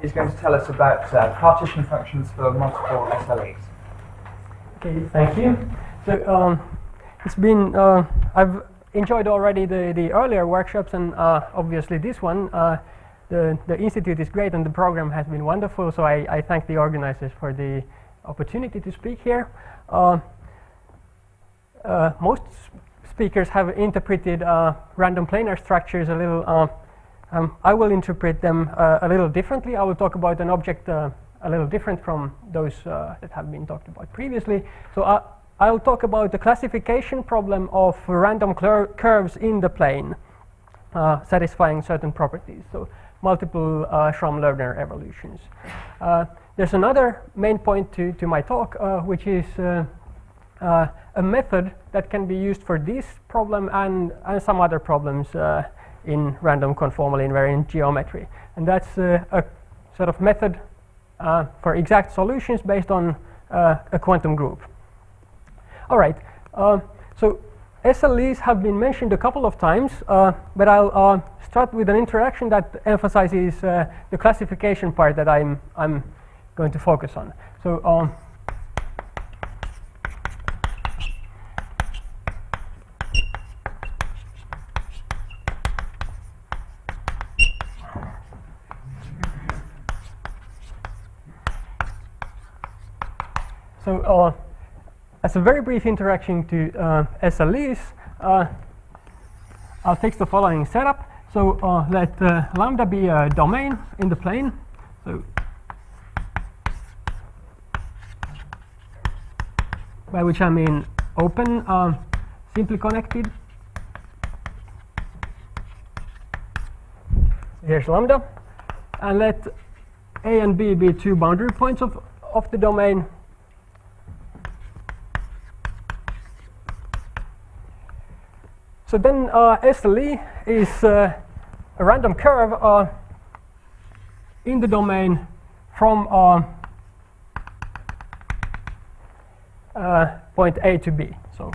He's going to tell us about partition functions for multiple SLEs. Okay, thank you. So it's been I've enjoyed already the earlier workshops, and obviously this one. The institute is great and the program has been wonderful, so I thank the organizers for the opportunity to speak here. Most speakers have interpreted random planar structures a little. I will interpret them a little differently. I will talk about an object a little different from those that have been talked about previously. So I'll talk about the classification problem of random curves in the plane, satisfying certain properties. So multiple Schramm-Lerner evolutions. There's another main point to my talk, which is a method that can be used for this problem and some other problems in random conformal invariant geometry. And that's a sort of method for exact solutions based on a quantum group. All right, so SLEs have been mentioned a couple of times, but I'll start with an introduction that emphasizes the classification part that I'm going to focus on. So as a very brief introduction to SLEs, I'll fix the following setup. So let lambda be a domain in the plane. So by which I mean open, simply connected. Here's lambda, and let A and B be two boundary points of the domain. So then SLE is a random curve in the domain from point A to B. So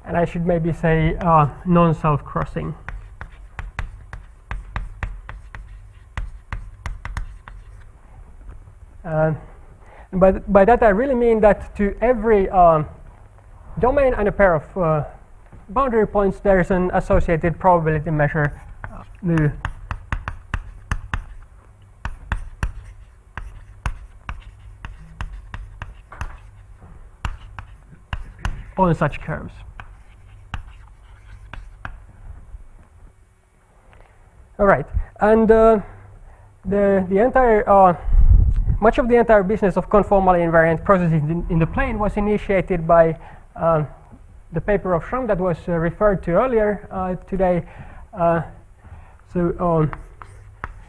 and I should maybe say non-self-crossing. By that I really mean that to every domain and a pair of boundary points there's an associated probability measure mu on such curves. All right, and the entire much of the entire business of conformally invariant processes in the plane was initiated by the paper of Schramm that was referred to earlier today. So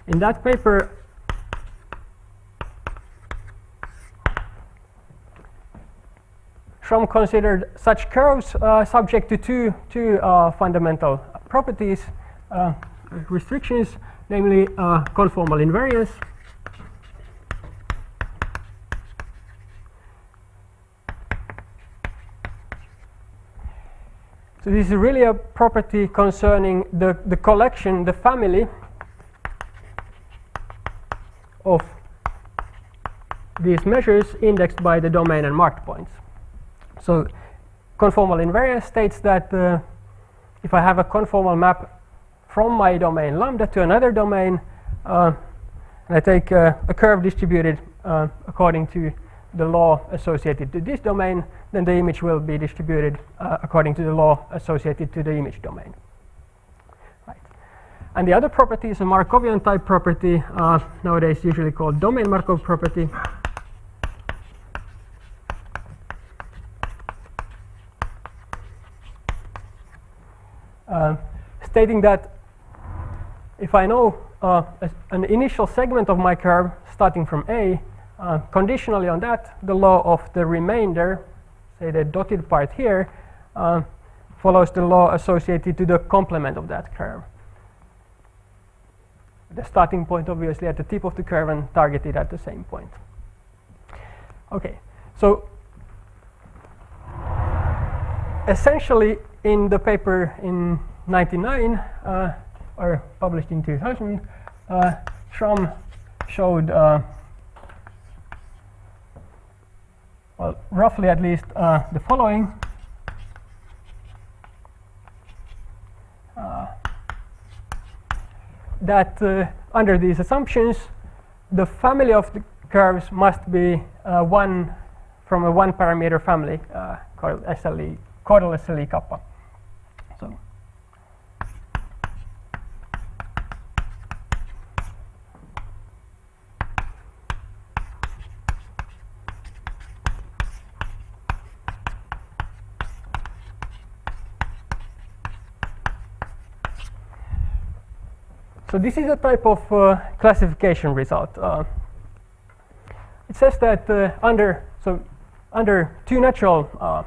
in that paper, Schramm considered such curves subject to two fundamental properties, restrictions, namely conformal invariance So this is really a property concerning the collection, the family of these measures indexed by the domain and marked points. So conformal invariance states that if I have a conformal map from my domain lambda to another domain, and I take a curve distributed according to the law associated to this domain, then the image will be distributed according to the law associated to the image domain. Right. And the other property is a Markovian type property, nowadays usually called domain Markov property. Stating that if I know an initial segment of my curve starting from A, conditionally on that, the law of the remainder, say the dotted part here, follows the law associated to the complement of that curve. The starting point obviously at the tip of the curve and targeted at the same point. Okay, so essentially in the paper in 99 or published in 2000, Schramm showed well, roughly at least the following. That under these assumptions, the family of the curves must be one from a one-parameter family called SLE, caudal SLE kappa. So this is a type of classification result. It says that under two natural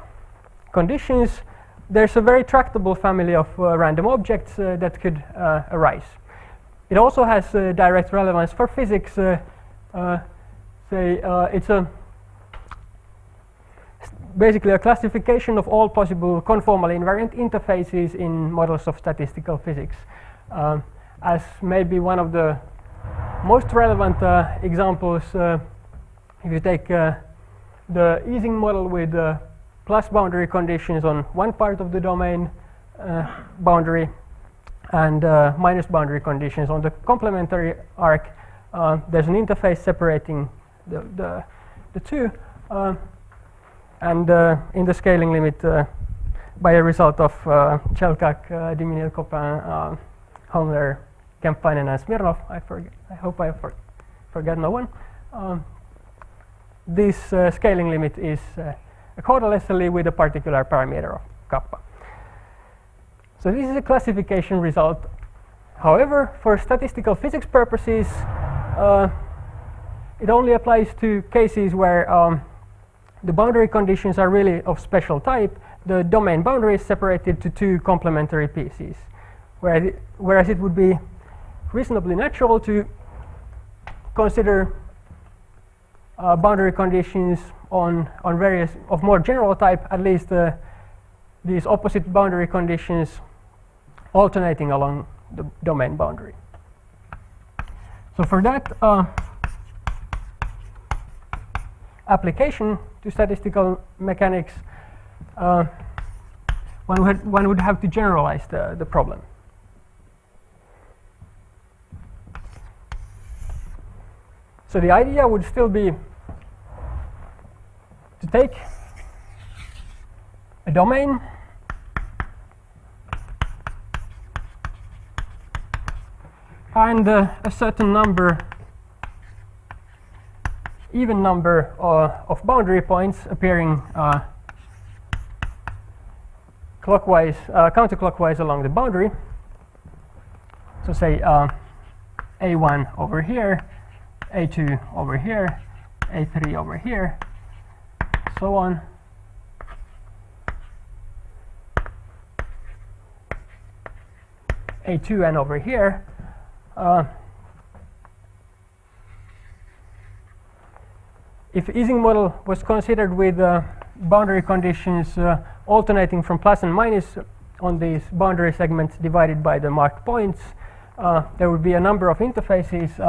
conditions, there's a very tractable family of random objects that could arise. It also has direct relevance for physics. It's basically a classification of all possible conformally invariant interfaces in models of statistical physics. As maybe one of the most relevant examples, if you take the Ising model with plus boundary conditions on one part of the domain boundary and minus boundary conditions on the complementary arc, there's an interface separating the two, and in the scaling limit by a result of Chelkak, Diminil-Copin, Holmler, Kemppainen, and Smirnov. I hope I forget no one. This scaling limit is a caudal SLE with a particular parameter of kappa. So this is a classification result. However, for statistical physics purposes, it only applies to cases where the boundary conditions are really of special type. The domain boundary is separated to two complementary pieces, whereas it would be reasonably natural to consider boundary conditions on various of more general type, at least these opposite boundary conditions alternating along the domain boundary. So for that application to statistical mechanics, one would have to generalize the problem. So the idea would still be to take a domain and a certain number, even number of boundary points appearing counterclockwise along the boundary. So say A1 over here, A2 over here, A3 over here, so on. A2n over here. If Ising model was considered with boundary conditions alternating from plus and minus on these boundary segments divided by the marked points, there would be a number of interfaces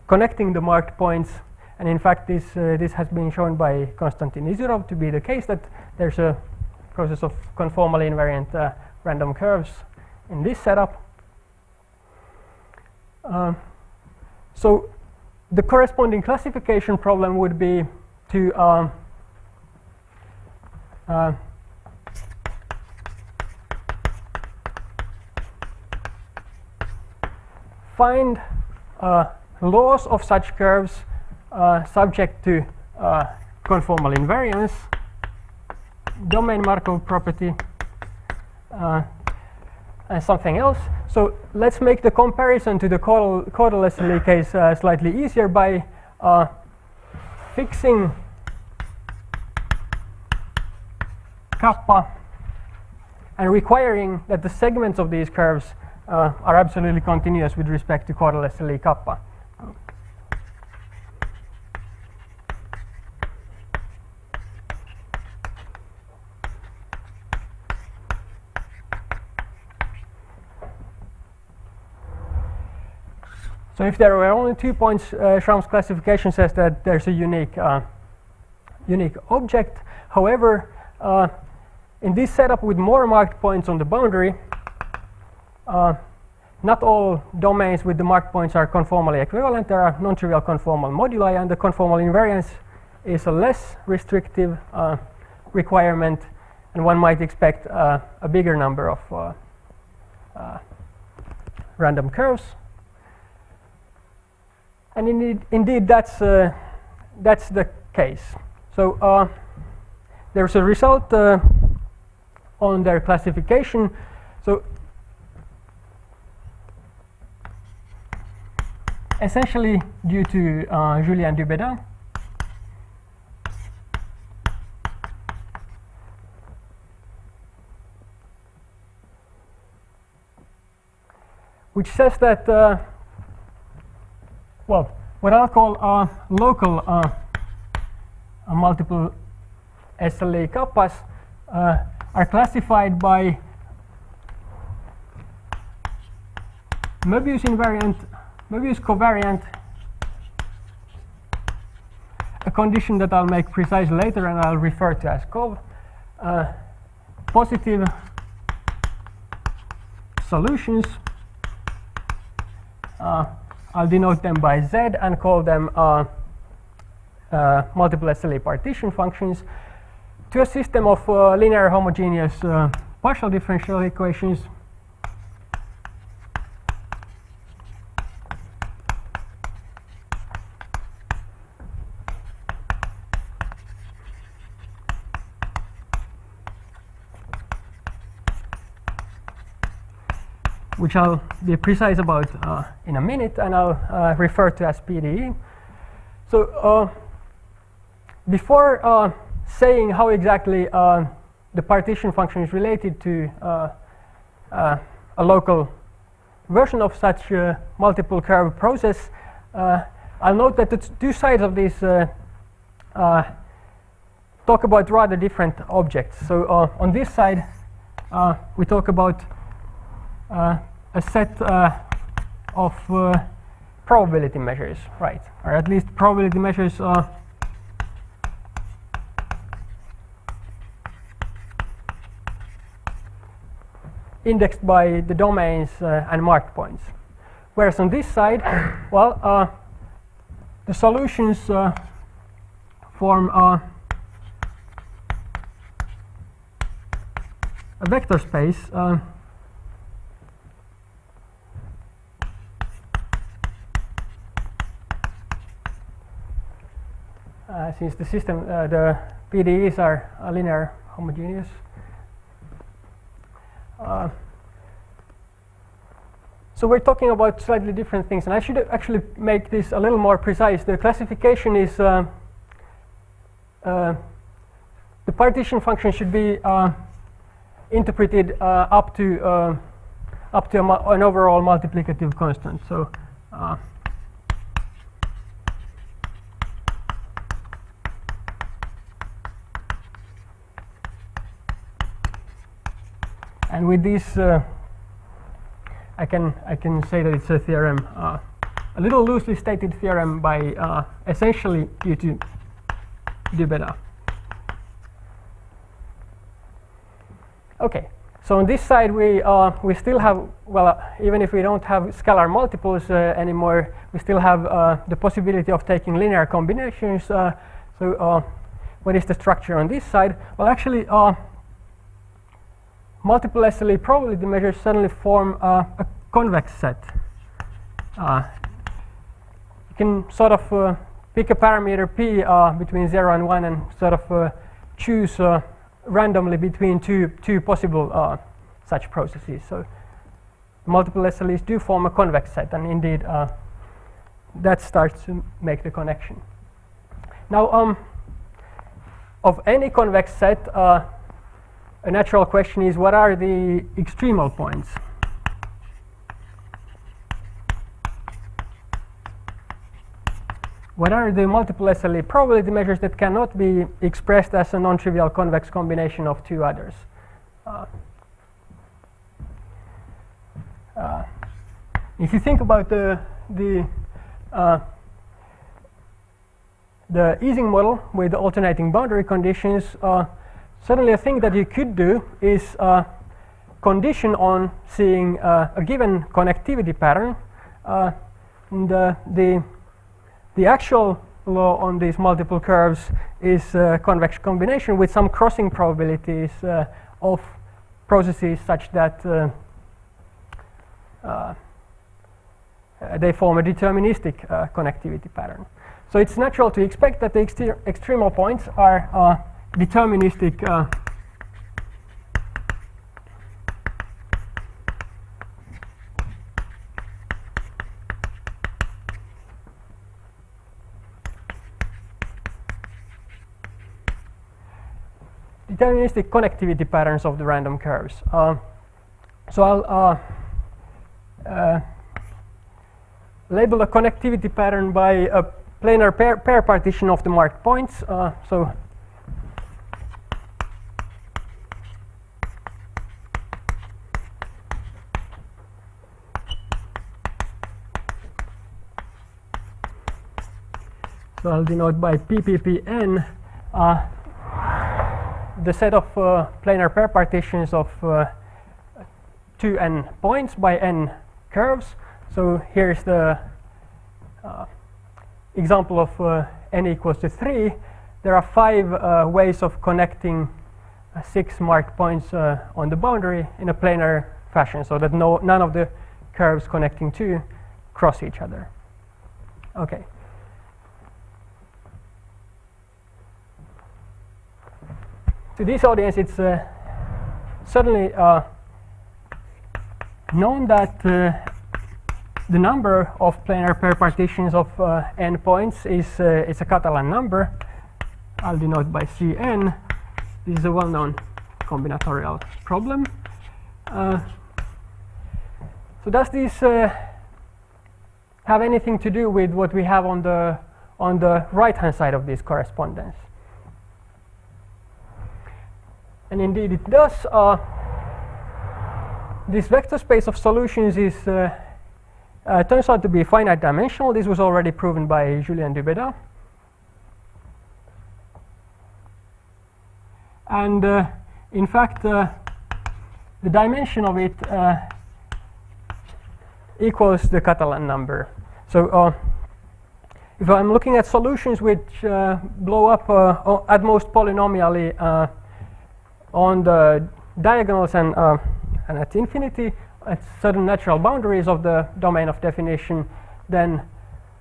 connecting the marked points, and in fact this has been shown by Konstantin Izyrov to be the case, that there's a process of conformally invariant random curves in this setup. So the corresponding classification problem would be to find laws of such curves subject to conformal invariance, domain Markov property, and something else. So let's make the comparison to the caudal SLE case slightly easier by fixing kappa and requiring that the segments of these curves are absolutely continuous with respect to caudal SLE kappa. So if there were only 2 points, Schramm's classification says that there's a unique object. However, in this setup with more marked points on the boundary, not all domains with the marked points are conformally equivalent. There are non-trivial conformal moduli, and the conformal invariance is a less restrictive requirement, and one might expect a bigger number of random curves. And indeed that's the case. So there's a result on their classification. So essentially, due to Julien Dubedin, which says that, well, what I'll call local multiple SLE kappas are classified by Möbius invariant, Möbius covariant, a condition that I'll make precise later and I'll refer to as cov, positive solutions. I'll denote them by Z and call them multiple SLE partition functions to a system of linear homogeneous partial differential equations which I'll be precise about in a minute, and I'll refer to as PDE. So before saying how exactly the partition function is related to a local version of such a multiple curve process, I'll note that the two sides of this talk about rather different objects. So on this side, we talk about a set of probability measures, right? Or at least probability measures indexed by the domains and marked points. Whereas on this side, well, the solutions form a vector space since the system, the PDEs are linear homogeneous. So we're talking about slightly different things, and I should actually make this a little more precise. The classification is the partition function should be interpreted up to an overall multiplicative constant. So and with this, I can say that it's a theorem, a little loosely stated theorem by essentially due to Dubedin. Okay, so on this side we still have, well, even if we don't have scalar multiples anymore, we still have the possibility of taking linear combinations. So what is the structure on this side? Well, actually, multiple SLE probability measures suddenly form a convex set. You can sort of pick a parameter p between 0 and 1 and sort of choose randomly between two possible such processes. So multiple SLEs do form a convex set, and indeed that starts to make the connection. Now, of any convex set, a natural question is, what are the extremal points? What are the multiple SLE probability measures that cannot be expressed as a non-trivial convex combination of two others? If you think about the the Ising model with the alternating boundary conditions, certainly a thing that you could do is condition on seeing a given connectivity pattern. The actual law on these multiple curves is convex combination with some crossing probabilities of processes such that they form a deterministic connectivity pattern. So it's natural to expect that the extremal points are deterministic deterministic connectivity patterns of the random curves. So I'll label a connectivity pattern by a planar pair partition of the marked points. So I'll denote by PPPN the set of planar pair partitions of 2n points by n curves. So here's the example of n equals to 3. There are 5 ways of connecting 6 marked points on the boundary in a planar fashion, so that none of the curves connecting 2 cross each other. Okay. To this audience, it's certainly known that the number of planar pair partitions of n points is a Catalan number. I'll denote by Cn. This is a well-known combinatorial problem. So does this have anything to do with what we have on the right-hand side of this correspondence? And indeed it does. This vector space of solutions is turns out to be finite dimensional. This was already proven by Julien Dubeda. And in fact, the dimension of it equals the Catalan number. So if I'm looking at solutions which blow up at most polynomially on the diagonals and at infinity, at certain natural boundaries of the domain of definition, then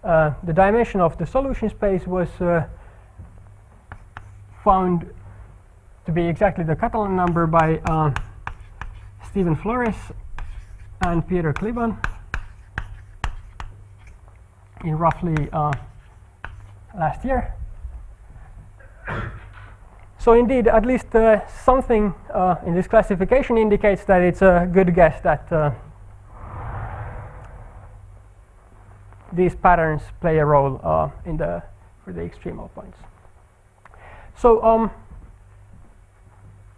the dimension of the solution space was found to be exactly the Catalan number by Stephen Flores and Peter Kliban in roughly last year. So indeed, at least something in this classification indicates that it's a good guess that these patterns play a role for the extremal points. So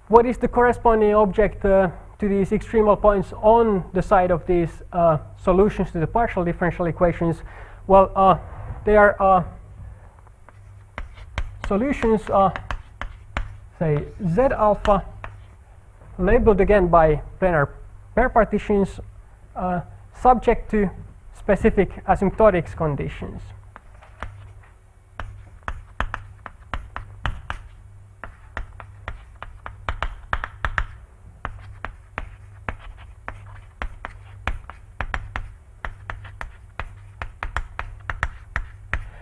what is the corresponding object to these extremal points on the side of these solutions to the partial differential equations? Well, they are solutions say Z alpha, labeled again by planar pair partitions, subject to specific asymptotics conditions.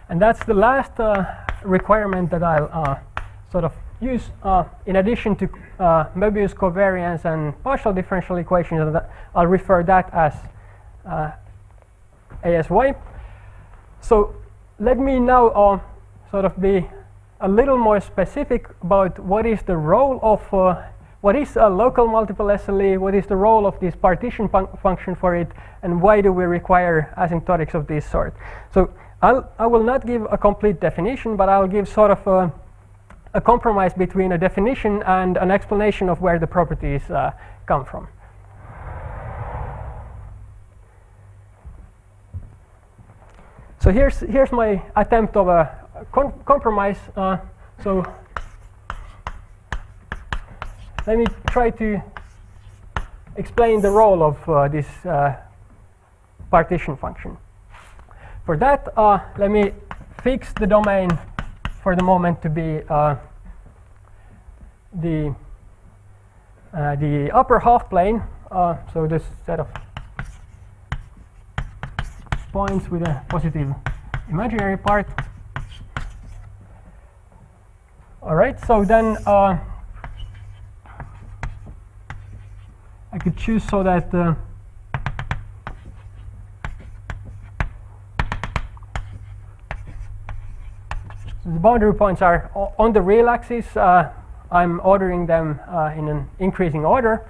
And that's the last requirement that I'll sort of use in addition to Möbius covariance and partial differential equations. And I'll refer that as ASY. So let me now sort of be a little more specific about what is the role of what is a local multiple SLE, what is the role of this partition function for it, and why do we require asymptotics of this sort. So I will not give a complete definition, but I'll give sort of a compromise between a definition and an explanation of where the properties come from. So here's my attempt of a compromise. So let me try to explain the role of this partition function. For that, let me fix the domain for the moment to be the upper half plane. So this set of points with a positive imaginary part. All right, so then I could choose so that the boundary points are on the real axis. I'm ordering them in an increasing order.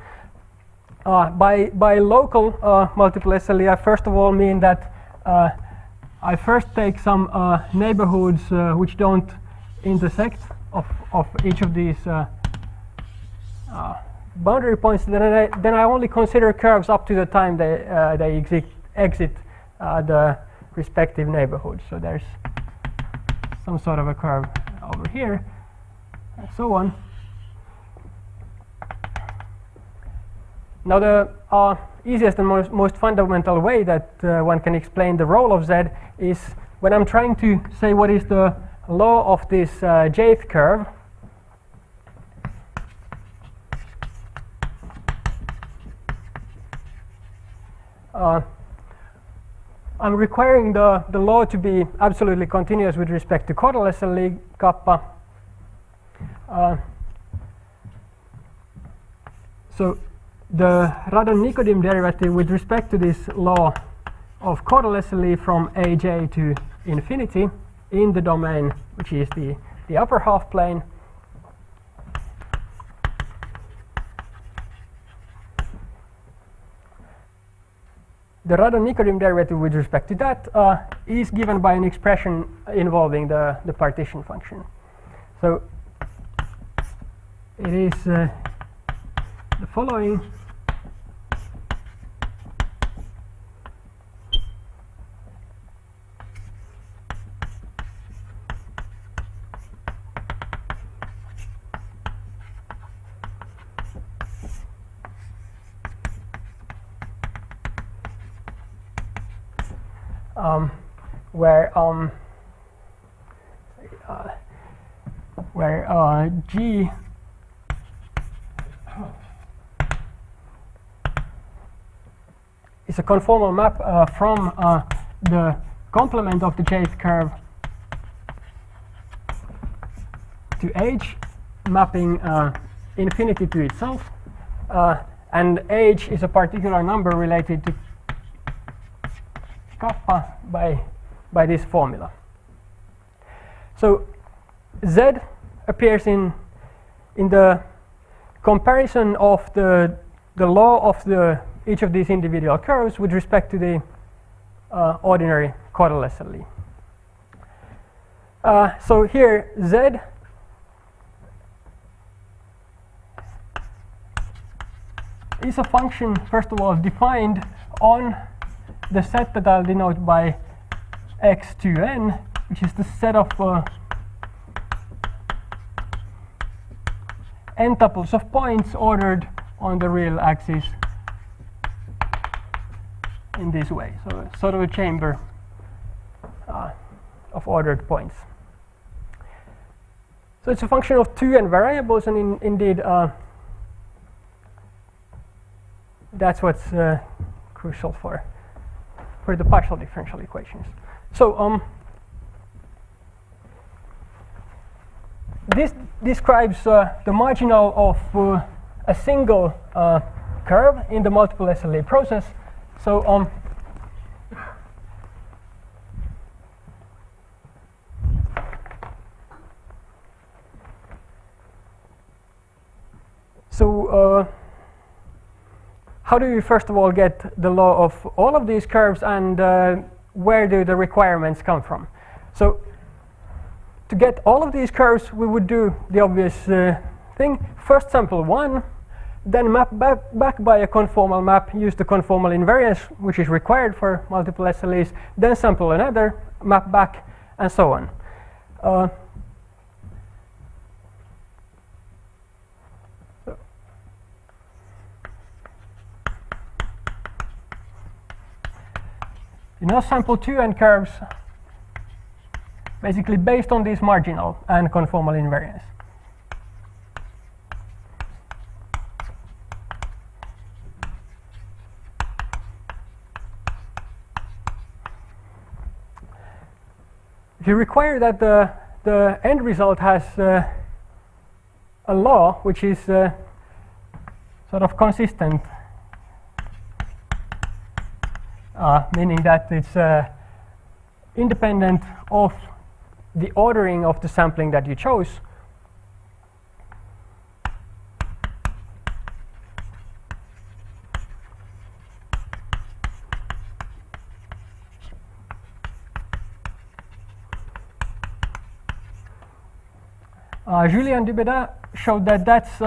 By local multiple SLE, I first of all mean that I first take some neighborhoods which don't intersect of each of these boundary points. Then I only consider curves up to the time they exit the respective neighborhoods. So there's some sort of a curve over here, and so on. Now the easiest and most fundamental way that one can explain the role of Z is when I'm trying to say what is the law of this jth curve. I'm requiring the law to be absolutely continuous with respect to caudal SLE kappa. So the Radon-Nikodym derivative with respect to this law of caudal SLE from aj to infinity in the domain, which is the upper half plane, the Radon-Nikodym derivative with respect to that is given by an expression involving the partition function. So it is the following. Where G is a conformal map from the complement of the jth curve to H, mapping infinity to itself, and H is a particular number related to kappa by this formula. So Z appears in the comparison of the law of each of these individual curves with respect to the ordinary caudal SLE. So here Z is a function, first of all, defined on the set that I'll denote by x2n, which is the set of n tuples of points ordered on the real axis in this way. So sort of a chamber of ordered points. So it's a function of two n variables, and indeed that's what's crucial for the partial differential equations. So this describes the marginal of a single curve in the multiple SLE process. So how do you first of all get the law of all of these curves, and where do the requirements come from? So to get all of these curves, we would do the obvious thing. First sample 1, then map back by a conformal map, use the conformal invariance which is required for multiple SLEs, then sample another, map back, and so on. You now sample 2n curves basically based on these marginal and conformal invariance. If you require that the end result has a law which is sort of consistent, meaning that it's independent of the ordering of the sampling that you chose, Julien Dubeda showed that that's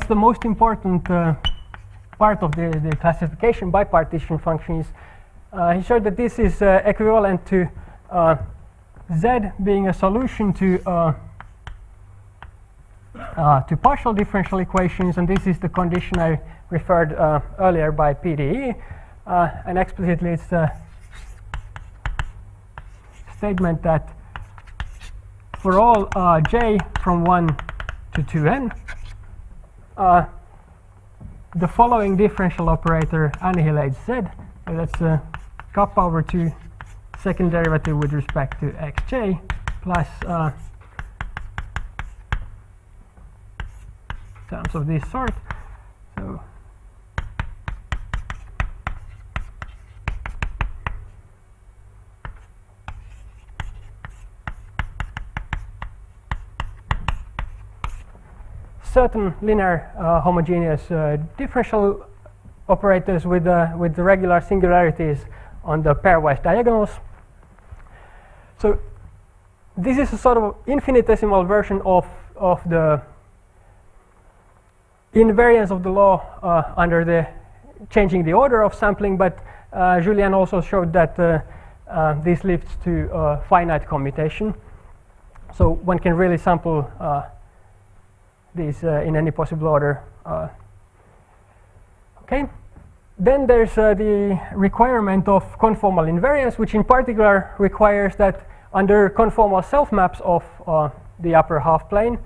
the most important part of the classification by partition functions. He showed that this is equivalent to Z being a solution to partial differential equations, and this is the condition I referred earlier by PDE, and explicitly it's a statement that for all j from 1 to 2n, the following differential operator annihilates Z. So that's kappa over 2 second derivative with respect to xj plus terms of this sort. So certain linear homogeneous differential operators with the regular singularities on the pairwise diagonals. So this is a sort of infinitesimal version of the invariance of the law under the changing the order of sampling, but Julien also showed that this leads to finite commutation. So one can really sample these in any possible order. Okay. Then there's the requirement of conformal invariance, which in particular requires that under conformal self-maps of the upper half plane,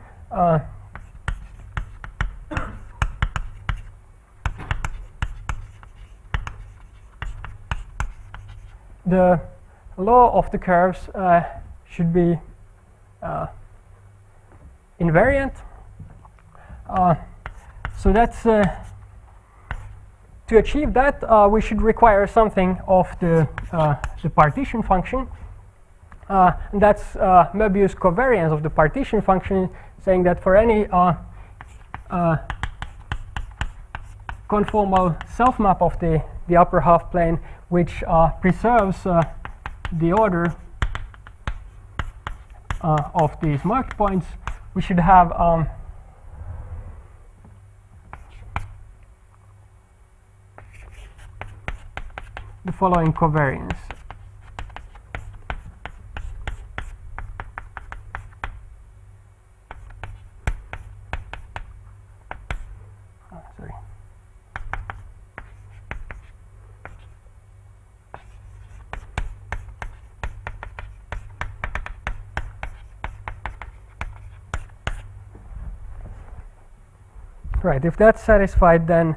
the law of the curves should be invariant. So that's to achieve that, we should require something of the partition function, and that's Möbius covariance of the partition function, saying that for any conformal self-map of the upper half plane which preserves the order of these marked points, we should have the following covariance. Sorry. Right, if that's satisfied, then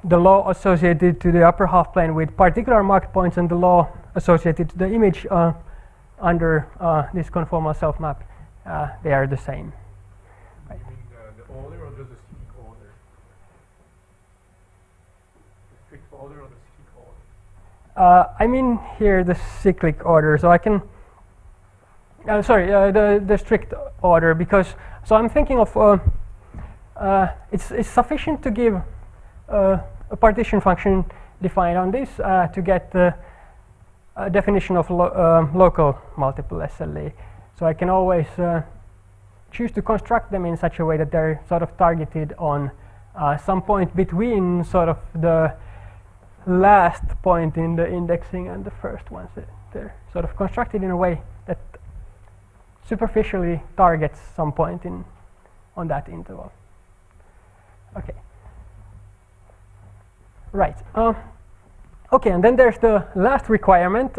the law associated to the upper half plane with particular marked points and the law associated to the image under this conformal self-map, they are the same. Right. You mean the order or the cyclic order? The strict order or the cyclic order? I mean here the cyclic order, so I can the strict order, because so I'm thinking of it's sufficient to give a partition function defined on this to get the definition of local multiple SLE. So I can always choose to construct them in such a way that they're sort of targeted on some point between sort of the last point in the indexing and the first ones. They're sort of constructed in a way that superficially targets some point on that interval. Okay. Right. Okay, and then there's the last requirement.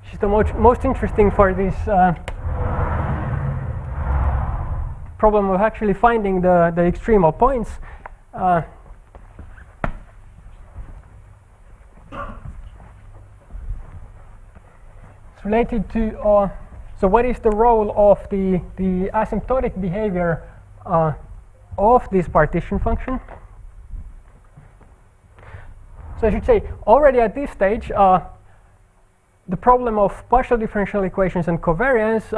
Which is the most interesting for this problem of actually finding the extremal points. It's related to so what is the role of the asymptotic behavior of this partition function? So I should say already at this stage the problem of partial differential equations and covariance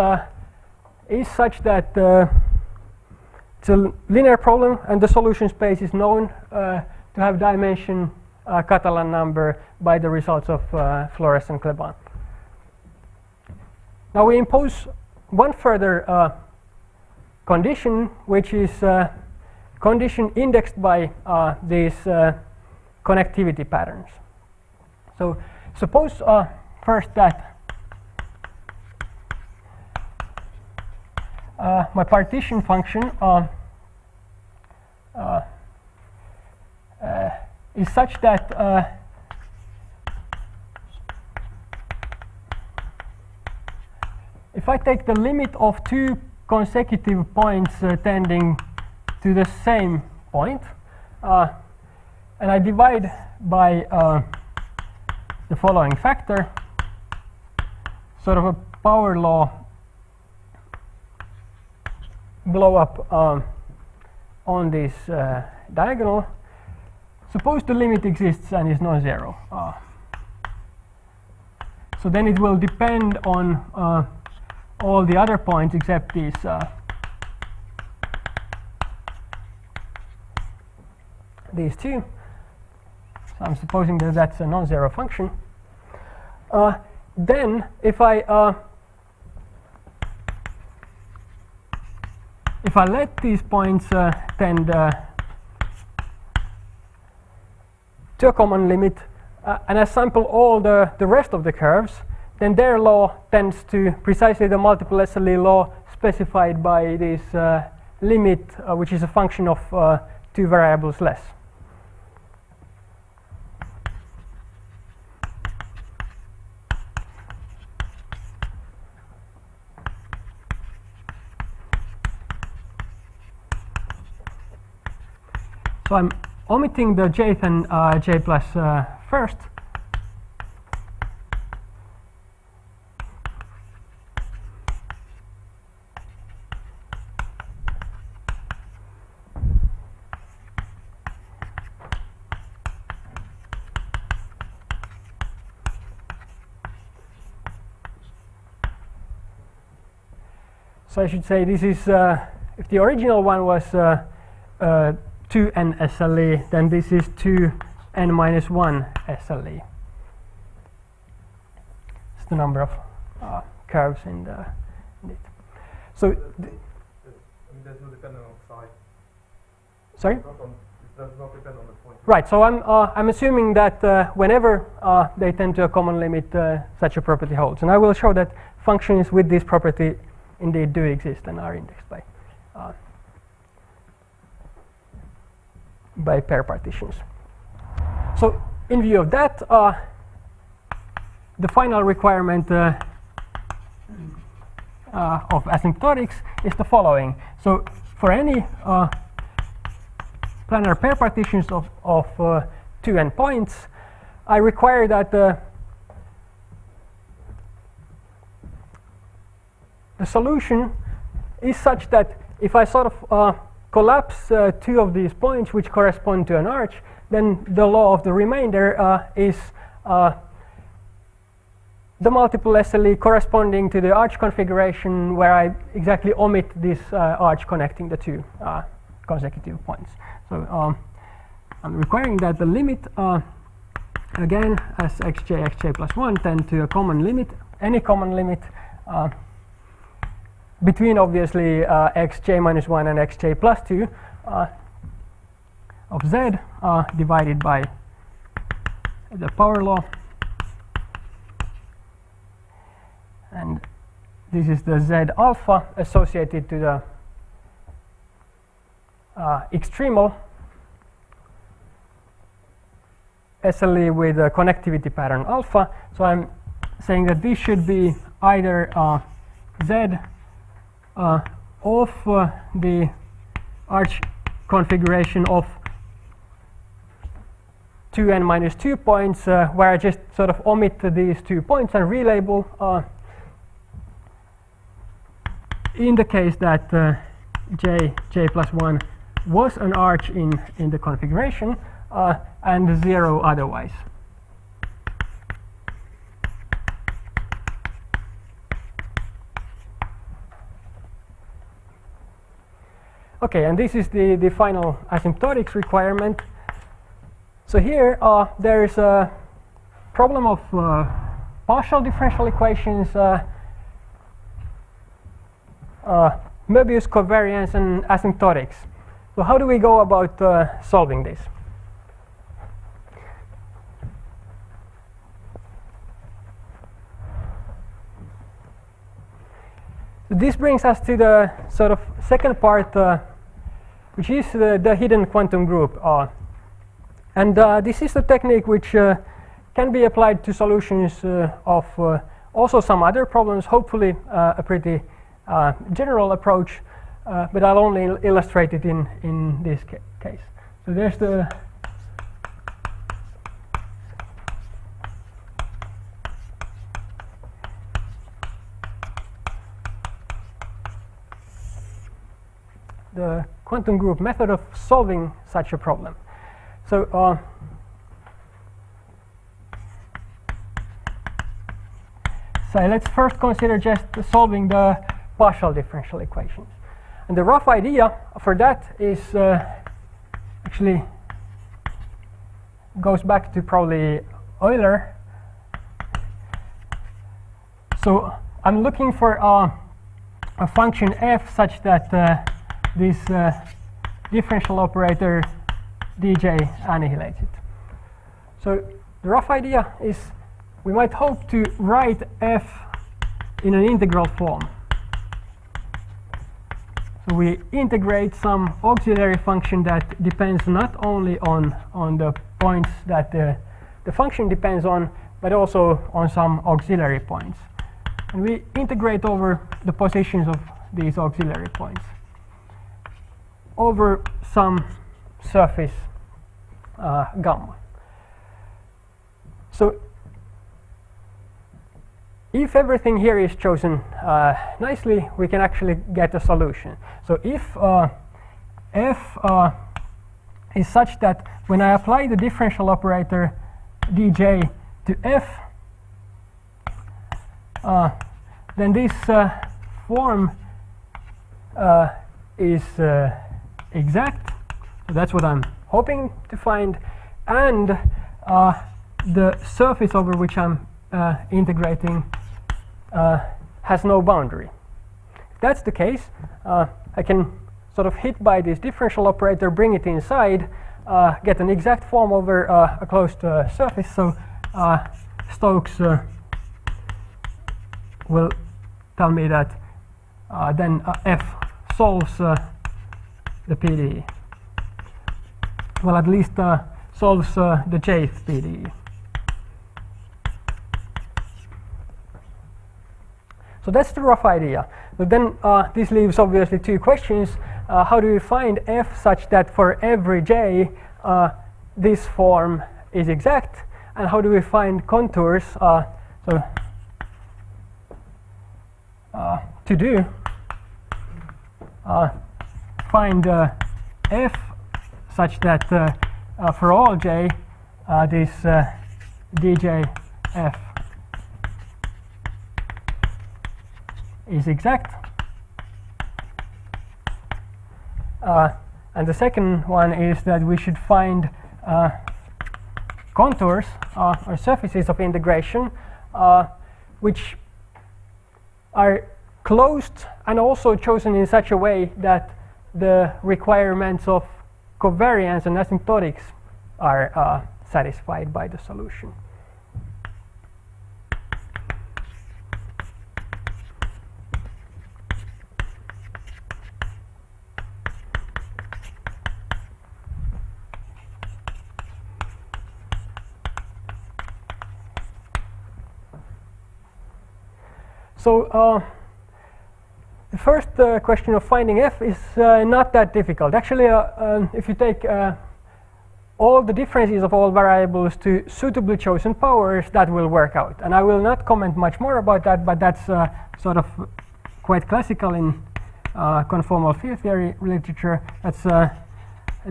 is such that it's a linear problem and the solution space is known to have dimension Catalan number by the results of Flores and Kleban. Now we impose one further condition, which is condition indexed by these connectivity patterns. So suppose first that my partition function is such that if I take the limit of two consecutive points tending to the same point and I divide by the following factor, sort of a power law blow up on this diagonal. Suppose the limit exists and is non-zero. So then it will depend on all the other points except these two. So I'm supposing that that's a non-zero function. Then if I let these points tend to a common limit and I sample all the rest of the curves, then their law tends to precisely the multiple SLE law specified by this limit, which is a function of two variables less. So I'm omitting the jth and j plus first. So I should say this is, if the original one was 2n SLE, then this is 2n minus 1 SLE. It's the number of curves in it. So there's no dependent on size. Sorry? It does not depend on the point. Right. So I'm assuming that whenever they tend to a common limit, such a property holds, and I will show that functions with this property indeed do exist and are indexed by pair partitions. So in view of that, the final requirement of asymptotics is the following. So for any planar pair partitions of 2n points, I require that the solution is such that if I sort of collapse two of these points which correspond to an arch, then the law of the remainder is the multiple SLE corresponding to the arch configuration where I exactly omit this arch connecting the two consecutive points. So I'm requiring that the limit again as xj plus 1 tend to a common limit any common limit between obviously xj minus 1 and xj plus 2 of z divided by the power law, and this is the z alpha associated to the extremal SLE with a connectivity pattern alpha. So I'm saying that this should be either z of the arch configuration of 2n minus 2 points, where I just sort of omit these 2 points and relabel in the case that j plus 1 was an arch in the configuration and 0 otherwise. Okay, and this is the final asymptotics requirement. So here there is a problem of partial differential equations, Möbius covariance, and asymptotics. So how do we go about solving this? This brings us to the sort of second part, which is the hidden quantum group. And this is a technique which can be applied to solutions of also some other problems, hopefully a pretty general approach, but I'll only illustrate it in this case. So there's the quantum group method of solving such a problem. So let's first consider just solving the partial differential equations. And the rough idea for that is actually goes back to probably Euler. So I'm looking for a function f such that this differential operator dj annihilates it. So the rough idea is we might hope to write f in an integral form. So we integrate some auxiliary function that depends not only on the points that the function depends on, but also on some auxiliary points. And we integrate over the positions of these auxiliary points over some surface gamma. So if everything here is chosen nicely, we can actually get a solution. So if f is such that when I apply the differential operator dj to f, then this form is exact. So that's what I'm hoping to find, and the surface over which I'm integrating has no boundary. If that's the case, I can sort of hit by this differential operator, bring it inside, get an exact form over a closed surface. So Stokes will tell me that then f solves the PDE. Well, at least solves the jth PDE. So that's the rough idea. But then this leaves obviously two questions. How do we find f such that for every j this form is exact? And how do we find contours? To do, find f such that for all j this djf is exact. And the second one is that we should find contours or surfaces of integration which are closed and also chosen in such a way that the requirements of covariance and asymptotics are satisfied by the solution. So the first question of finding f is not that difficult. Actually, if you take all the differences of all variables to suitably chosen powers, that will work out. And I will not comment much more about that, but that's sort of quite classical in conformal field theory literature. That's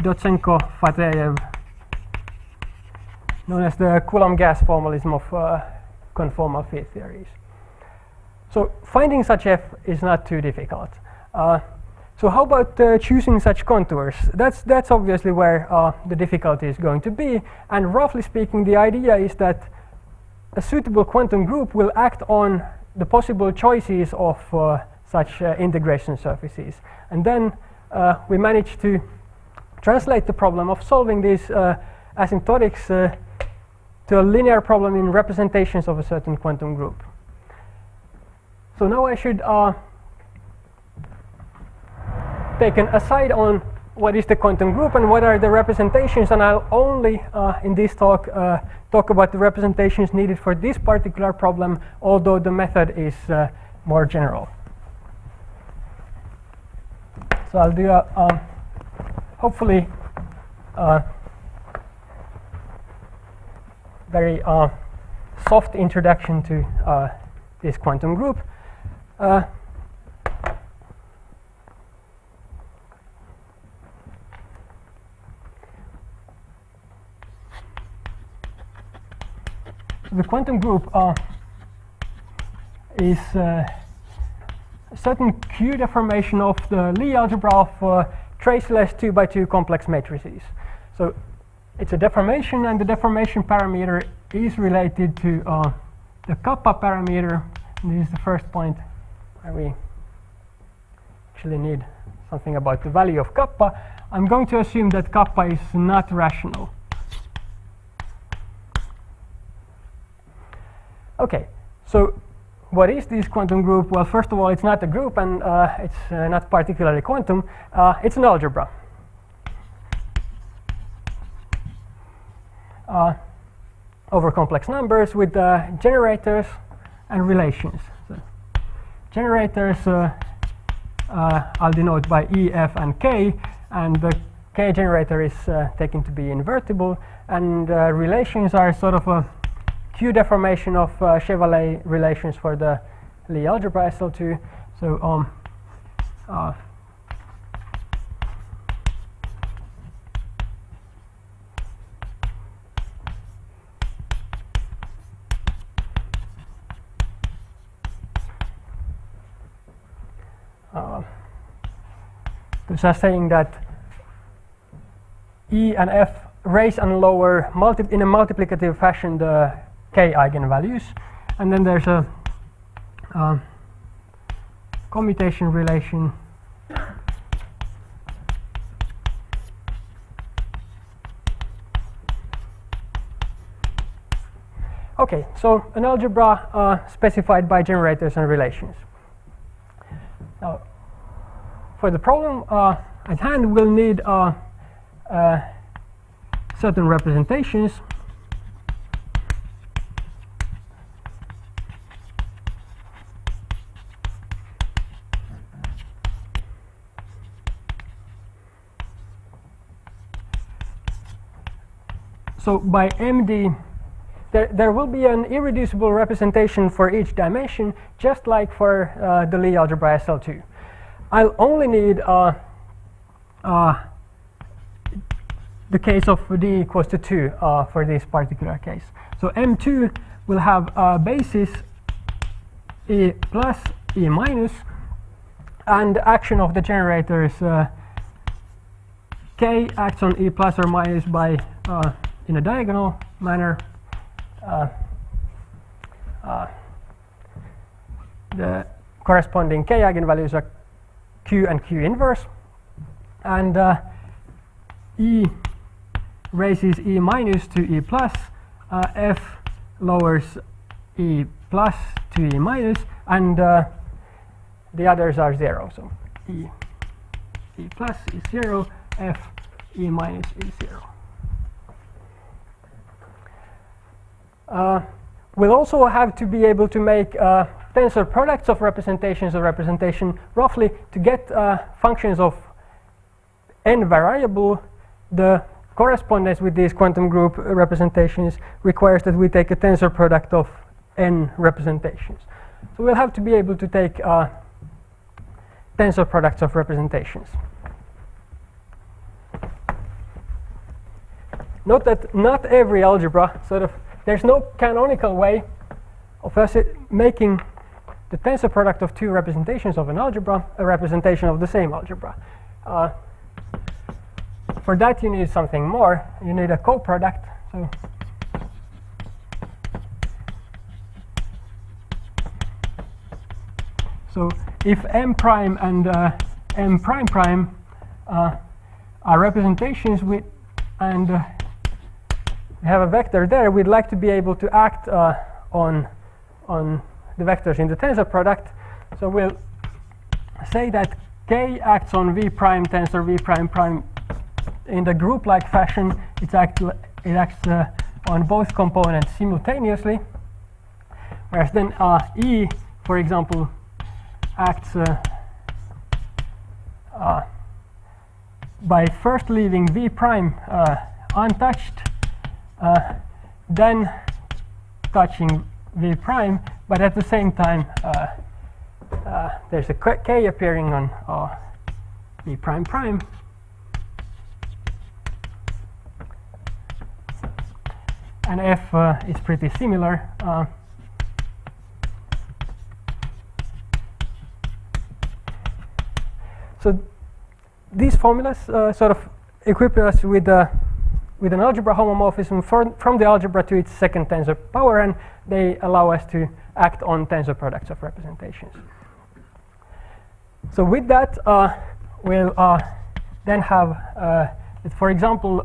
Dotsenko-Fateyev, known as the Coulomb gas formalism of conformal field theories. So finding such f is not too difficult. So how about choosing such contours? That's obviously where the difficulty is going to be. And roughly speaking, the idea is that a suitable quantum group will act on the possible choices of such integration surfaces. And then we manage to translate the problem of solving these asymptotics to a linear problem in representations of a certain quantum group. So now I should take an aside on what is the quantum group and what are the representations, and I'll only in this talk talk about the representations needed for this particular problem, although the method is more general. So I'll do a hopefully very soft introduction to this quantum group. The quantum group is a certain Q deformation of the Lie algebra of traceless 2x2 complex matrices. So it's a deformation, and the deformation parameter is related to the kappa parameter. And this is the first point where we actually need something about the value of kappa. I'm going to assume that kappa is not rational. Okay, so what is this quantum group? Well, first of all, it's not a group, and it's not particularly quantum. It's an algebra. Over complex numbers with generators and relations. So generators I'll denote by E, F, and K, and the K generator is taken to be invertible, and relations are sort of a Q deformation of Chevalley relations for the Lie algebra SL2. So this is saying that E and F raise and lower in a multiplicative fashion the K eigenvalues, and then there's a commutation relation Okay, so an algebra specified by generators and relations. Now, for the problem at hand, we'll need certain representations. So by MD, there will be an irreducible representation for each dimension, just like for the Lie algebra SL2. I'll only need the case of d equals to 2 for this particular case. So M2 will have a basis E plus, E minus, and action of the generators K acts on E plus or minus by in a diagonal manner. The corresponding k eigenvalues are q and q inverse, and e raises e minus to e plus, f lowers e plus to e minus, and the others are 0. So e plus is 0, f e minus is 0. We'll also have to be able to make tensor products of representations of representation roughly to get functions of n variable. The correspondence with these quantum group representations requires that we take a tensor product of n representations. So we'll have to be able to take tensor products of representations. Note that not every algebra there's no canonical way of us making the tensor product of two representations of an algebra a representation of the same algebra. For that you need something more. You need a coproduct. So if m prime and m prime prime are representations and we have a vector there, we'd like to be able to act on the vectors in the tensor product. So we'll say that k acts on v prime tensor v prime prime in the group-like fashion. It acts on both components simultaneously, whereas then e, for example, acts by first leaving v prime untouched, then touching v prime, but at the same time there's a k appearing on v prime prime. And f is pretty similar. So these formulas sort of equip us with an algebra homomorphism from the algebra to its second tensor power, and they allow us to act on tensor products of representations. So with that, we'll then have, for example,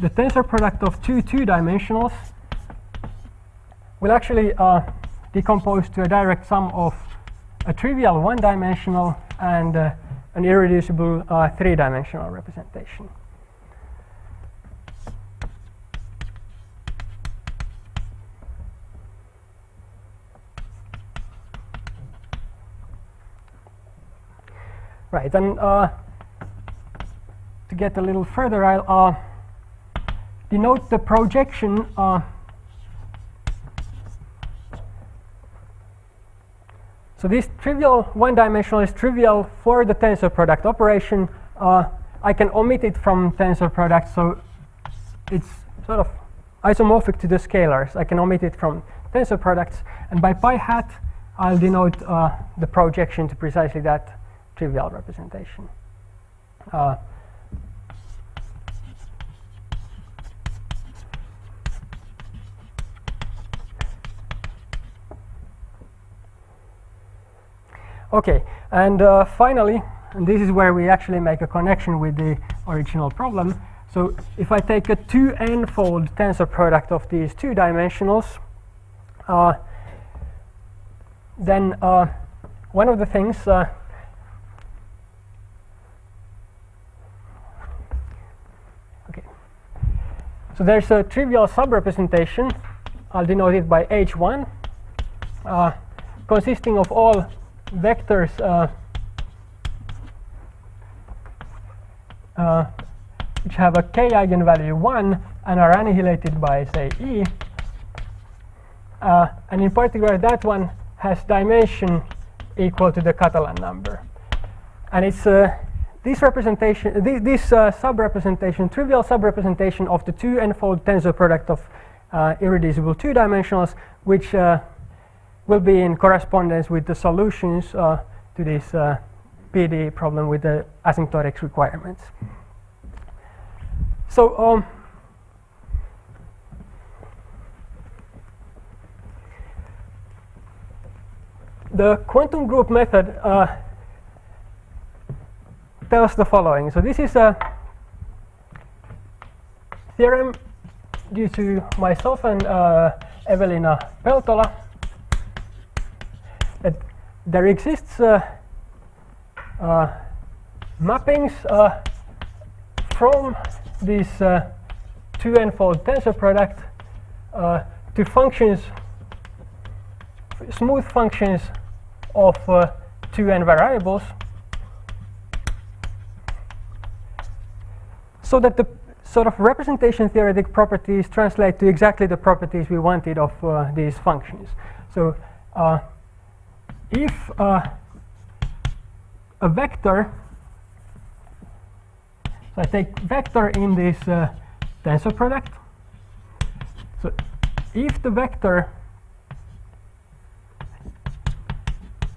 the tensor product of two two-dimensionals will actually decompose to a direct sum of a trivial one-dimensional and an irreducible three-dimensional representation. Right, and to get a little further, I'll denote the projection so this trivial one-dimensional is trivial for the tensor product operation. I can omit it from tensor product, so it's sort of isomorphic to the scalars. I can omit it from tensor products, and by pi hat I'll denote the projection to precisely that trivial representation. Okay, and finally, and this is where we actually make a connection with the original problem. So if I take a 2n-fold tensor product of these two dimensionals, then one of the things okay, so there's a trivial subrepresentation. I'll denote it by h1, consisting of all vectors which have a k eigenvalue 1 and are annihilated by, say, e, and in particular that one has dimension equal to the Catalan number, and it's this representation, this subrepresentation, trivial subrepresentation of the 2n-fold tensor product of irreducible two-dimensionals, which will be in correspondence with the solutions to this PD problem with the asymptotics requirements. the quantum group method tells the following. So this is a theorem due to myself and Evelina Peltola, that there exists mappings from this 2n-fold tensor product to functions, smooth functions of 2n variables, so that the sort of representation theoretic properties translate to exactly the properties we wanted of these functions. So if a vector, so I take vector in this tensor product. So if the vector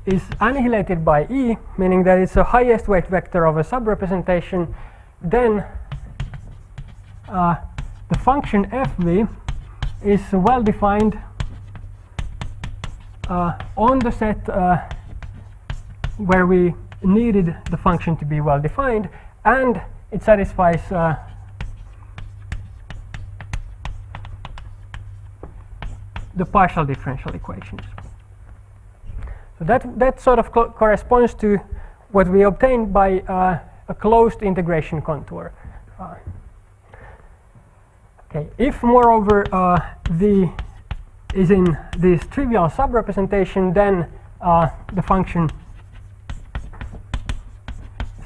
is annihilated by E, meaning that it's a highest weight vector of a subrepresentation, then the function fv is well defined on the set where we needed the function to be well defined, and it satisfies the partial differential equations. So that sort of corresponds to what we obtained by a closed integration contour. Okay. If moreover v is in this trivial subrepresentation, then the function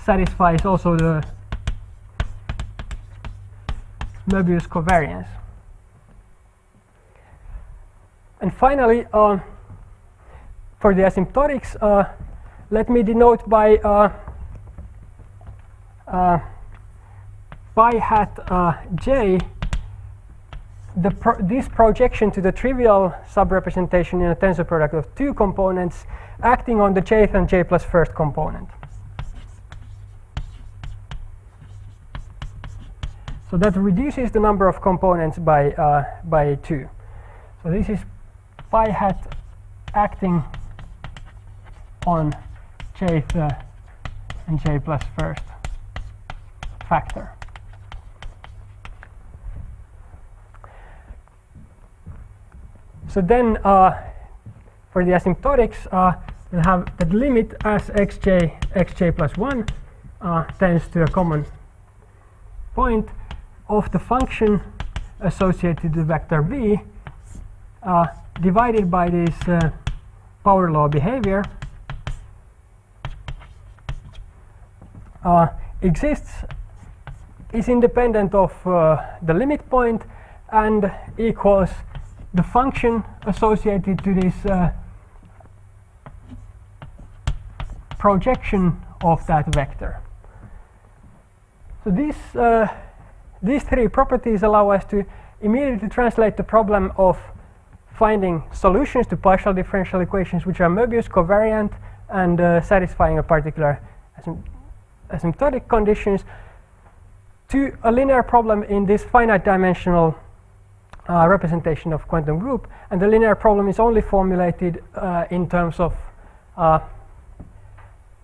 satisfies also the Möbius covariance. And finally, for the asymptotics, let me denote by phi hat j this projection to the trivial subrepresentation in a tensor product of two components acting on the jth and j plus first component. So that reduces the number of components by 2. So this is phi hat acting on jth and j plus first factor. So then for the asymptotics, we'll have that limit as xj plus 1 tends to a common point of the function associated with vector v divided by this power law behavior is independent of the limit point and equals the function associated to this projection of that vector. So these three properties allow us to immediately translate the problem of finding solutions to partial differential equations which are Möbius covariant and satisfying a particular asymptotic conditions to a linear problem in this finite dimensional representation of quantum group, and the linear problem is only formulated in terms of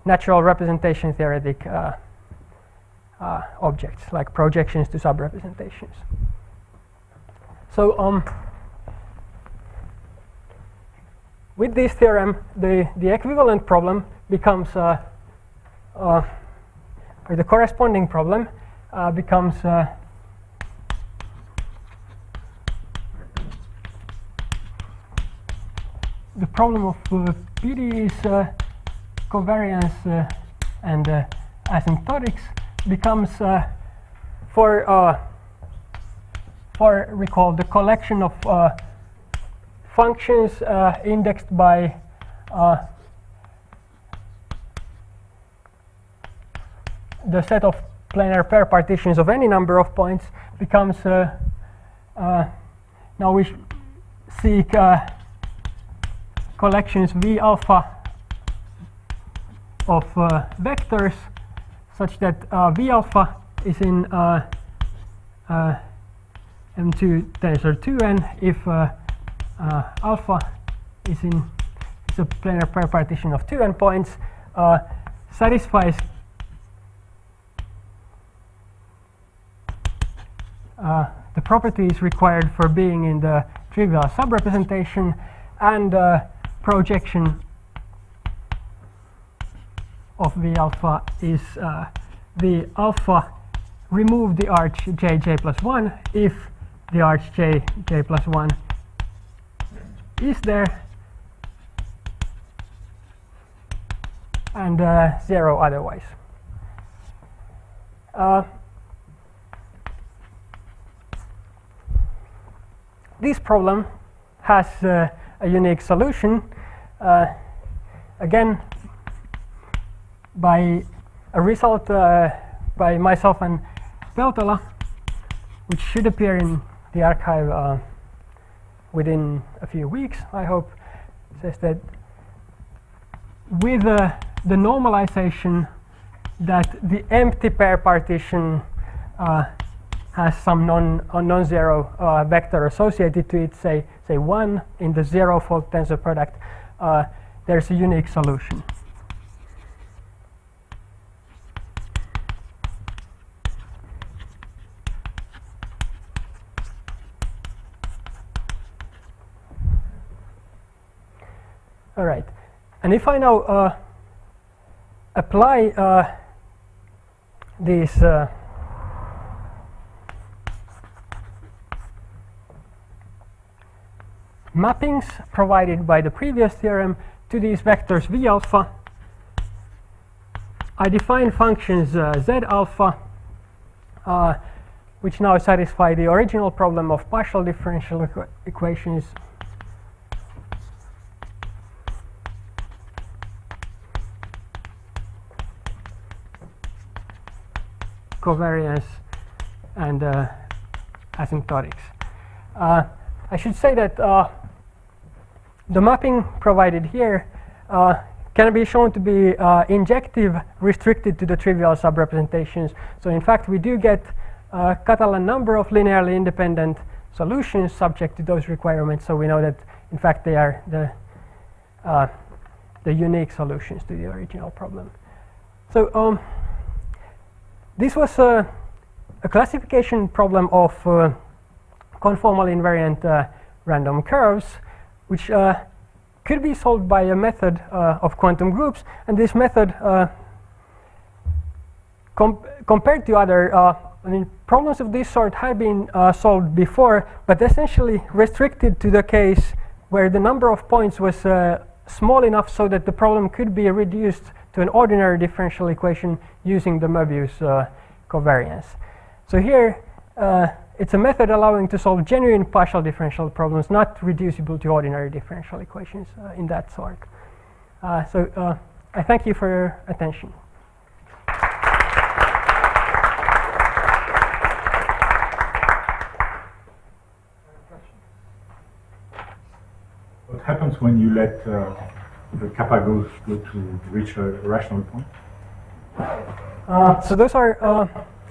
natural representation theoretic objects like projections to subrepresentations. So with this theorem, the equivalent problem becomes or the corresponding problem becomes the problem of PDE's covariance and asymptotics becomes for recall the collection of functions indexed by the set of planar pair partitions of any number of points becomes now we seek collections V alpha of vectors such that V alpha is in M2 tensor 2n if alpha is in is a planar pair partition of 2 endpoints, satisfies the properties required for being in the trivial subrepresentation, and projection of V alpha is V alpha remove the arch j plus 1 if the arch j plus 1 is there, and 0 otherwise. This problem has a unique solution, again by a result by myself and Kytölä, which should appear in the archive within a few weeks, I hope. It says that with the normalization that the empty pair partition has some non-zero vector associated to it, say 1 in the zero-fold tensor product, there's a unique solution. All right, and if I now apply these mappings provided by the previous theorem to these vectors V alpha, I define functions Z alpha, which now satisfy the original problem of partial differential equations. Covariance and asymptotics. I should say that the mapping provided here can be shown to be injective, restricted to the trivial subrepresentations. So in fact, we do get a Catalan number of linearly independent solutions subject to those requirements. So we know that in fact they are the unique solutions to the original problem. So this was a classification problem of conformal invariant random curves, which could be solved by a method of quantum groups. And this method, compared to other problems of this sort, had been solved before, but essentially restricted to the case where the number of points was small enough so that the problem could be reduced to an ordinary differential equation using the Möbius covariance. So here, it's a method allowing to solve genuine partial differential problems, not reducible to ordinary differential equations in that sort. So I thank you for your attention. What happens when you let the kappa go to reach a rational point? So those are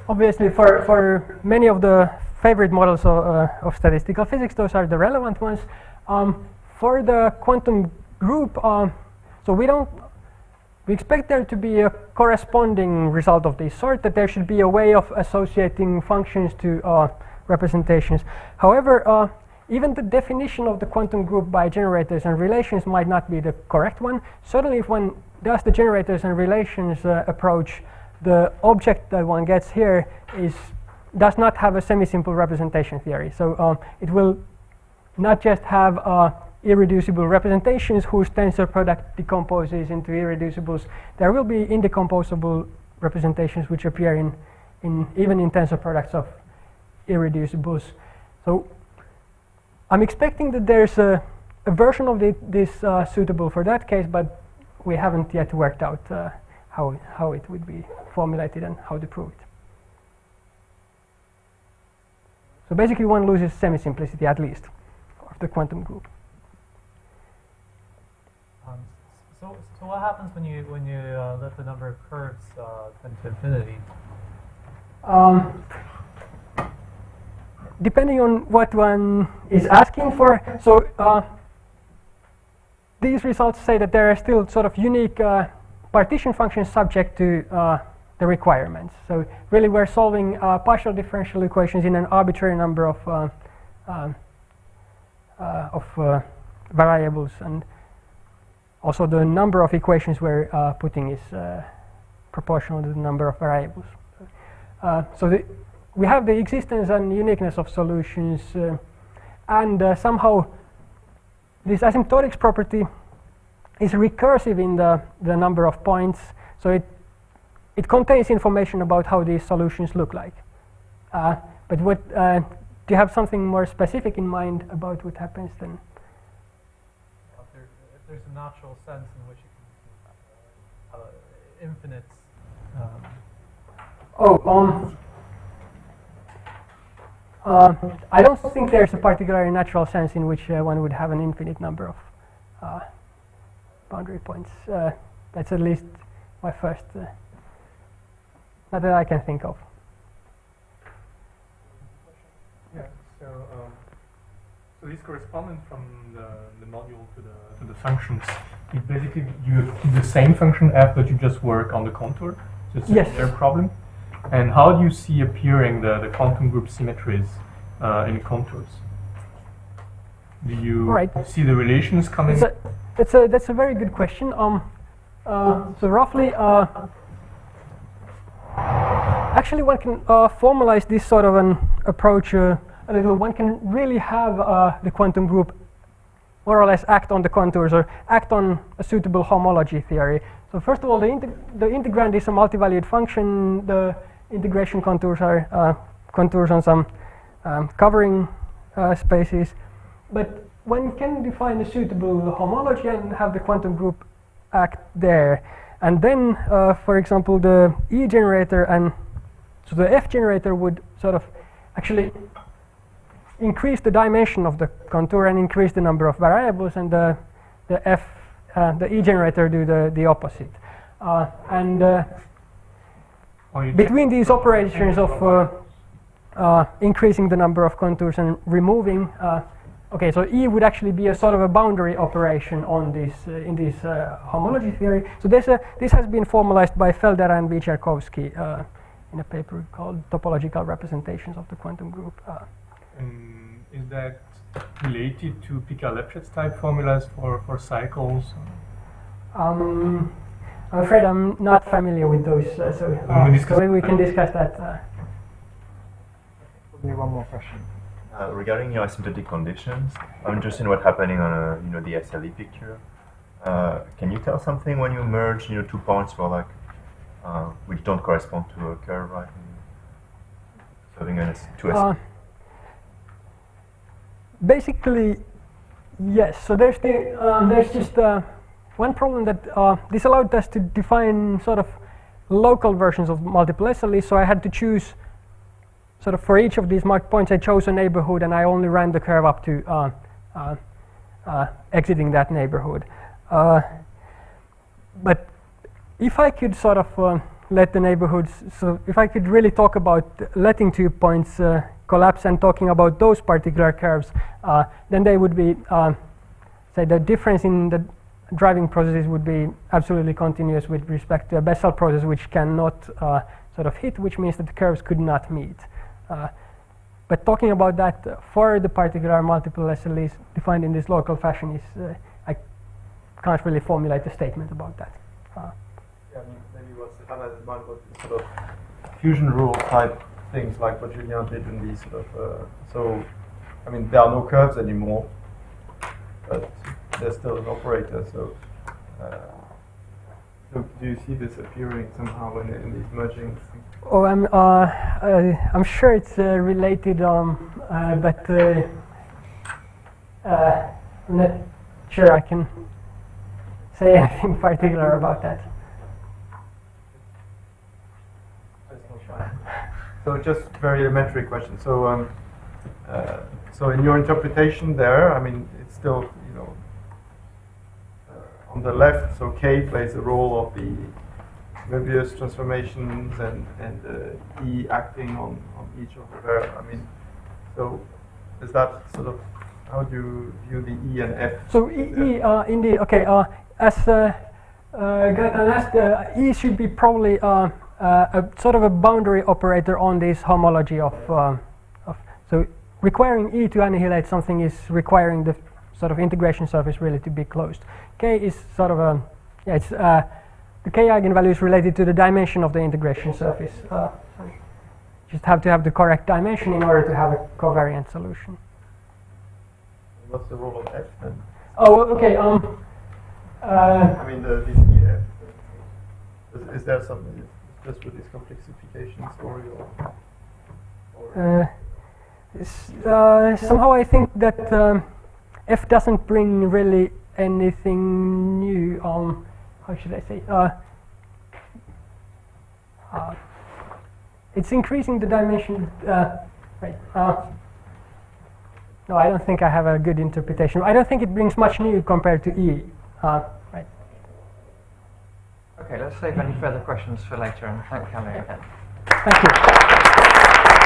obviously for many of the favorite models of statistical physics, those are the relevant ones. For the quantum group, so we expect there to be a corresponding result of this sort, that there should be a way of associating functions to representations. However, even the definition of the quantum group by generators and relations might not be the correct one. Certainly if one does the generators and relations approach, the object that one gets here does not have a semi-simple representation theory. So it will not just have irreducible representations whose tensor product decomposes into irreducibles. There will be indecomposable representations which appear even in tensor products of irreducibles. So I'm expecting that there's a version of this suitable for that case, but we haven't yet worked out how it would be formulated and how to prove it. So basically one loses semi-simplicity at least of the quantum group. So what happens when you let the number of curves tend to infinity? Depending on what one is asking for, so these results say that there are still sort of unique partition functions subject to the requirements. So really we're solving partial differential equations in an arbitrary number of variables, and also the number of equations we're putting is proportional to the number of variables. We have the existence and uniqueness of solutions, and somehow this asymptotics property is recursive in the number of points, so it contains information about how these solutions look like. But what do you have something more specific in mind about what happens then? If there's a natural sense in which you can infinite. I don't think there's a particularly natural sense in which one would have an infinite number of boundary points. That's at least my first, not that I can think of. Yeah. So this correspondence from the module to the functions, it basically you keep the same function f, but you just work on the contour. So it's Yes. their problem. And how do you see appearing the quantum group symmetries in the contours? Do you Right. see the relations coming? That's a very good question. So roughly, actually one can formalize this sort of an approach a little. One can really have the quantum group more or less act on the contours or act on a suitable homology theory. So first of all, the integrand is a multivalued function. The integration contours are contours on some covering spaces. But one can define a suitable homology and have the quantum group act there. And then, for example, the E generator and so the F generator would sort of actually increase the dimension of the contour and increase the number of variables, and the E generator do the opposite. Between these operations of increasing the number of contours and removing, okay, so E would actually be a sort of a boundary operation on this in this homology theory. So this has been formalized by Felder and Wyczerkowski in a paper called Topological Representations of the Quantum Group. Is that related to Picard-Lefschetz type formulas for cycles? I'm afraid I'm not familiar with those, so maybe we can discuss that. Maybe one more question. Regarding your asymptotic conditions, I'm interested in what's happening on the SLE picture. Can you tell something when you merge 2 points for like which don't correspond to a curve, right? So having two basically, yes. So there's just one problem that this allowed us to define sort of local versions of multiple SLEs. So I had to choose sort of for each of these marked points. I chose a neighborhood, and I only ran the curve up to exiting that neighborhood. But if I could sort of let the neighborhoods, so if I could really talk about letting 2 points collapse and talking about those particular curves, then they would be, say, the difference in the driving processes would be absolutely continuous with respect to a Bessel process, which cannot sort of hit, which means that the curves could not meet. But talking about that for the particular multiple SLEs defined in this local fashion is, I can't really formulate a statement about that. Yeah, I mean, maybe what Stefan had in mind was sort of fusion rule type things like what Julien did in these sort of, so, I mean, there are no curves anymore, but there's still an operator, so do you see this appearing somehow in these merging things? Oh, I'm sure it's related, but I'm not sure I can say anything particular about that. So just very elementary question. So, so in your interpretation there, I mean, it's still, on the left, so K plays the role of the Möbius transformations and E acting on each of the variables. I mean, so is that sort of How do you view the E and F? So indeed, okay. As Gaetan asked, E should be probably a sort of a boundary operator on this homology of. So requiring E to annihilate something is requiring the sort of integration surface really to be closed. K is sort of a it's the K eigenvalue is related to the dimension of the integration surface. Just have to have the correct dimension in order to have a covariant solution. What's the role of F then? Oh, okay. I mean, this EF. Is there something just with this complexification story or? Somehow I think that F doesn't bring really anything new. How should I say? It's increasing the dimension. Right. No, I don't think I have a good interpretation. I don't think it brings much new compared to E. Right. Okay, let's save any further questions for later and thank Kalle again. Thank you.